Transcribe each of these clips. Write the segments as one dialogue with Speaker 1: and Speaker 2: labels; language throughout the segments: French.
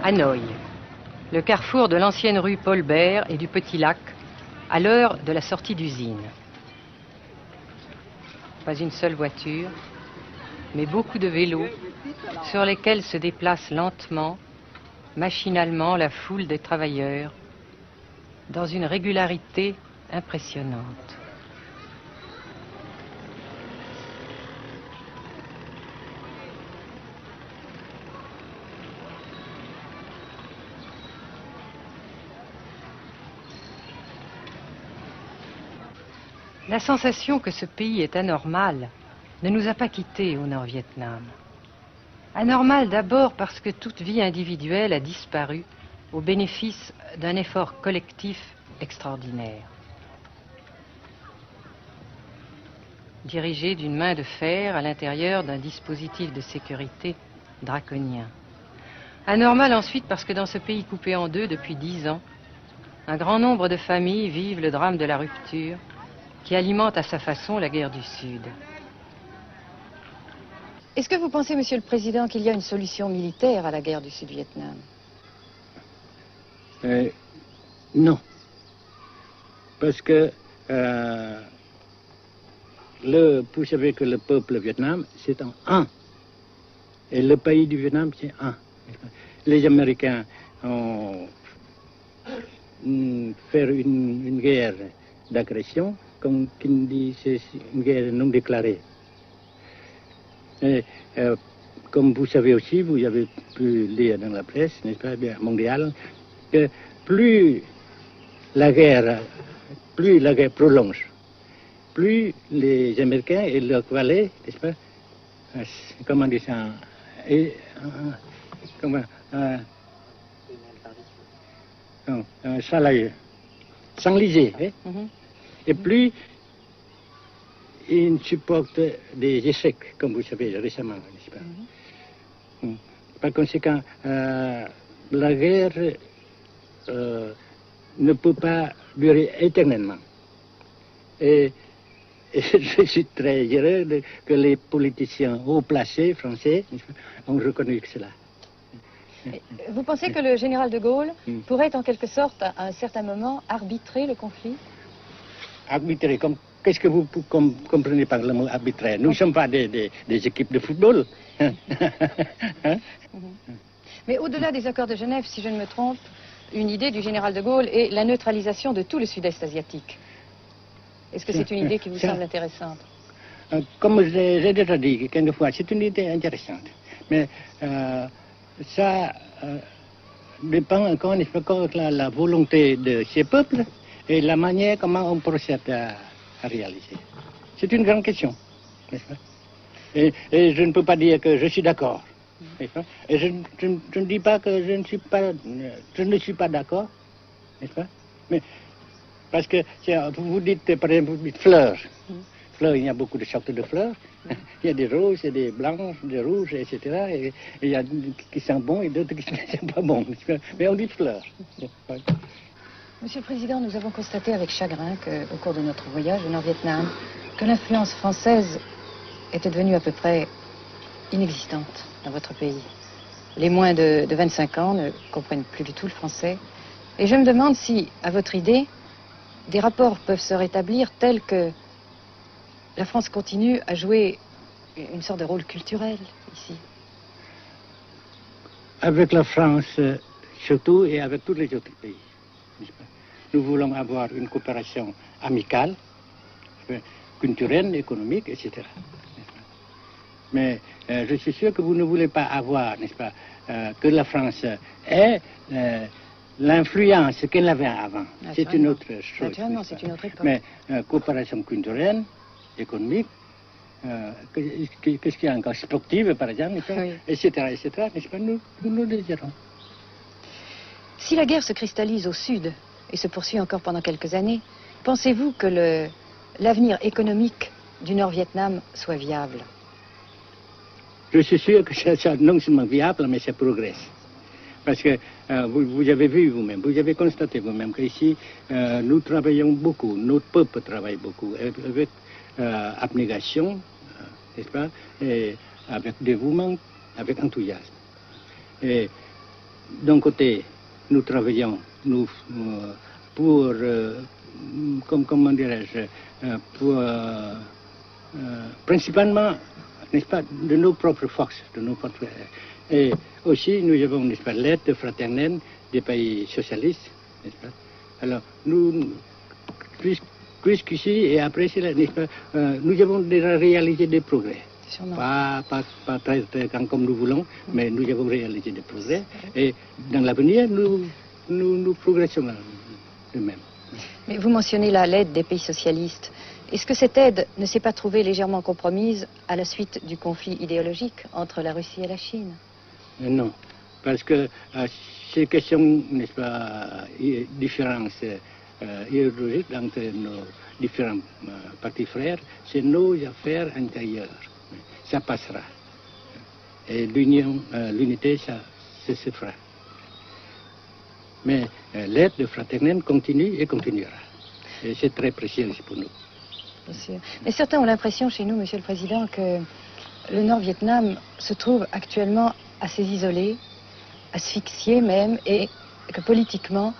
Speaker 1: Hanoï, le carrefour de l'ancienne rue Paul Bert et du Petit Lac, à l'heure de la sortie d'usine. Pas une seule voiture, mais beaucoup de vélos sur lesquels se déplace lentement, machinalement la foule des travailleurs, dans une régularité impressionnante. La sensation que ce pays est anormal ne nous a pas quittés au Nord-Vietnam. Anormal d'abord parce que toute vie individuelle a disparu au bénéfice d'un effort collectif extraordinaire. Dirigé d'une main de fer à l'intérieur d'un dispositif de sécurité draconien. Anormal ensuite parce que dans ce pays coupé en deux depuis 10 ans, un grand nombre de familles vivent le drame de la rupture qui alimente à sa façon la guerre du Sud.
Speaker 2: Est-ce que vous pensez, Monsieur le Président, qu'il y a une solution militaire à la guerre du Sud-Vietnam?
Speaker 3: Non. Parce que vous savez que le peuple vietnam, c'est en un. Et le pays du Vietnam, c'est un. Les Américains ont fait une guerre d'agression, comme qui dit, c'est une guerre non déclarée. Et, comme vous savez aussi, vous avez pu lire dans la presse, n'est-ce pas, mondiale, que plus la guerre prolonge, plus les Américains et leurs valets, n'est-ce pas, comment dire ça, s'enliser, et plus ils supportent des échecs, comme vous savez récemment, n'est-ce pas? Par conséquent, la guerre ne peut pas durer éternellement. Et je suis très heureux que les politiciens haut placés français ont reconnu cela.
Speaker 2: Vous pensez que le général de Gaulle pourrait en quelque sorte, à un certain moment, arbitrer le conflit?
Speaker 3: Arbitrer, qu'est-ce que vous comprenez par le mot arbitraire? Nous ne sommes pas des équipes de football.
Speaker 2: Mais au-delà des accords de Genève, si je ne me trompe, une idée du général de Gaulle est la neutralisation de tout le sud-est asiatique. Est-ce que c'est une idée qui vous semble intéressante?
Speaker 3: Comme j'ai déjà dit quelquefois, c'est une idée intéressante. Mais ça dépend encore une fois de la volonté de ces peuples et la manière comment on procède à réaliser. C'est une grande question, n'est-ce pas? Et je ne peux pas dire que je suis d'accord. Et je ne dis pas que je ne suis pas d'accord, n'est-ce pas? Mais parce que vous dites, par exemple, vous dites fleurs. Fleurs, il y a beaucoup de sortes de fleurs. Il y a des roses, il y a des blanches, des rouges, etc. Et il y a qui sont bons et d'autres qui ne sont pas bons. Mais on dit fleurs.
Speaker 2: Monsieur le Président, nous avons constaté avec chagrin qu'au cours de notre voyage au Nord-Vietnam, que l'influence française était devenue à peu près inexistante dans votre pays. Les moins de 25 ans ne comprennent plus du tout le français. Et je me demande si, à votre idée, des rapports peuvent se rétablir tels que la France continue à jouer une sorte de rôle culturel ici.
Speaker 3: Avec la France, surtout, et avec tous les autres pays. Nous voulons avoir une coopération amicale, culturelle, économique, etc. Mais je suis sûr que vous ne voulez pas avoir, n'est-ce pas, que la France ait l'influence qu'elle avait avant. C'est une autre chose.
Speaker 2: Naturellement, c'est une autre époque.
Speaker 3: Mais coopération culturelle, économique, qu'est-ce qu'il y a encore, sportive par exemple,
Speaker 2: oui.
Speaker 3: etc., n'est-ce pas, nous le désirons.
Speaker 2: Si la guerre se cristallise au sud et se poursuit encore pendant quelques années, pensez-vous que l'avenir économique du Nord-Vietnam soit viable?
Speaker 3: Je suis sûr que c'est non seulement viable, mais ça progresse. Parce que vous avez vu vous-même, vous avez constaté vous-même qu'ici, nous travaillons beaucoup, notre peuple travaille beaucoup, avec abnégation, n'est-ce pas, et avec dévouement, avec enthousiasme. Et d'un côté, nous travaillons pour, comment dirais-je, pour, principalement, n'est-ce pas, de nos propres forces, de nos propres, et aussi nous avons, n'est-ce pas, l'aide fraternelle des pays socialistes, n'est-ce pas. Alors, nous, jusqu'ici et après cela, n'est-ce pas, nous avons déjà réalisé des progrès. Pas très comme nous voulons, mais nous avons réalisé des progrès. Et dans l'avenir, nous progressons de même.
Speaker 2: Mais vous mentionnez là l'aide des pays socialistes. Est-ce que cette aide ne s'est pas trouvée légèrement compromise à la suite du conflit idéologique entre la Russie et la Chine?
Speaker 3: Non, parce que ces questions, n'est-ce pas, différences idéologiques entre nos différents partis frères, c'est nos affaires intérieures. Ça passera. Et l'unité, ça se fera. Mais l'aide fraternelle continue et continuera. Et c'est très précieux pour nous.
Speaker 2: Bien sûr. Mais certains ont l'impression chez nous, Monsieur le Président, que le Nord-Vietnam se trouve actuellement assez isolé, asphyxié même, et que politiquement,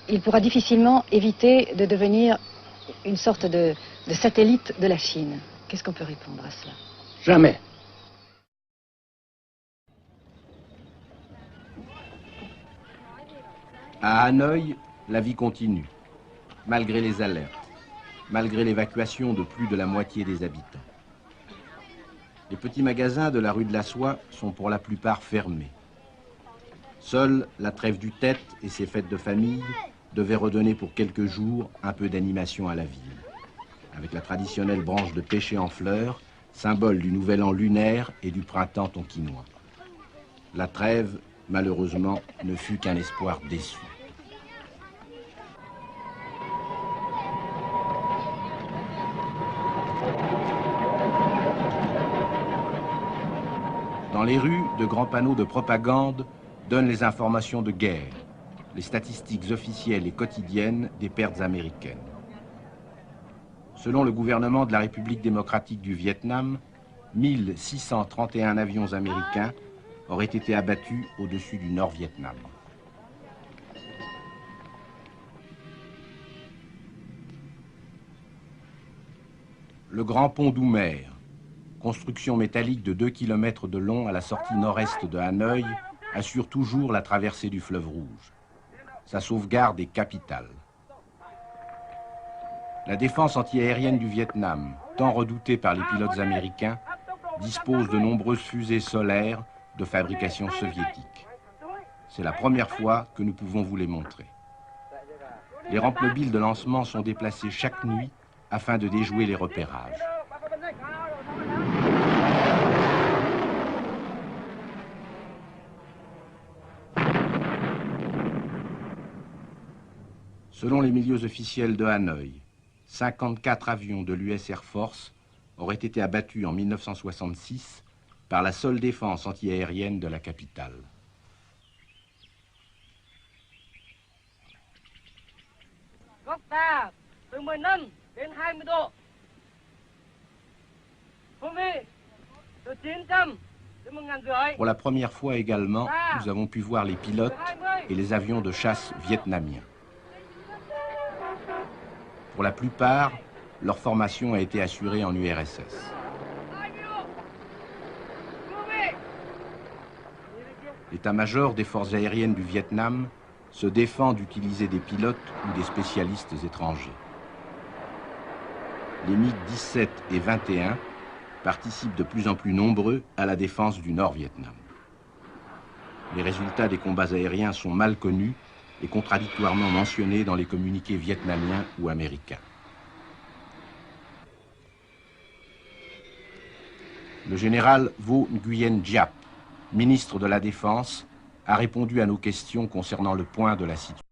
Speaker 2: il pourra difficilement éviter de devenir une sorte de satellite de la Chine. Qu'est-ce qu'on peut répondre à cela?
Speaker 3: Jamais.
Speaker 4: À Hanoï, la vie continue, malgré les alertes, malgré l'évacuation de plus de la moitié des habitants. Les petits magasins de la rue de la Soie sont pour la plupart fermés. Seule la trêve du Tête et ses fêtes de famille devaient redonner pour quelques jours un peu d'animation à la ville, avec la traditionnelle branche de pêcher en fleurs, symbole du nouvel an lunaire et du printemps tonkinois. La trêve, malheureusement, ne fut qu'un espoir déçu. Dans les rues, de grands panneaux de propagande donnent les informations de guerre, les statistiques officielles et quotidiennes des pertes américaines. Selon le gouvernement de la République démocratique du Vietnam, 1631 avions américains auraient été abattus au-dessus du Nord-Vietnam. Le Grand Pont d'Oumer, construction métallique de 2 km de long à la sortie nord-est de Hanoï, assure toujours la traversée du fleuve Rouge. Sa sauvegarde est capitale. La défense antiaérienne du Vietnam, tant redoutée par les pilotes américains, dispose de nombreuses fusées solaires de fabrication soviétique. C'est la première fois que nous pouvons vous les montrer. Les rampes mobiles de lancement sont déplacées chaque nuit afin de déjouer les repérages. Selon les milieux officiels de Hanoï, 54 avions de l'US Air Force auraient été abattus en 1966 par la seule défense antiaérienne de la capitale. Pour la première fois également, nous avons pu voir les pilotes et les avions de chasse vietnamiens. Pour la plupart, leur formation a été assurée en URSS. L'état-major des forces aériennes du Vietnam se défend d'utiliser des pilotes ou des spécialistes étrangers. Les MiG-17 et 21 participent de plus en plus nombreux à la défense du Nord-Vietnam. Les résultats des combats aériens sont mal connus et contradictoirement mentionnés dans les communiqués vietnamiens ou américains. Le général Vo Nguyen Giap, ministre de la Défense, a répondu à nos questions concernant le point de la situation.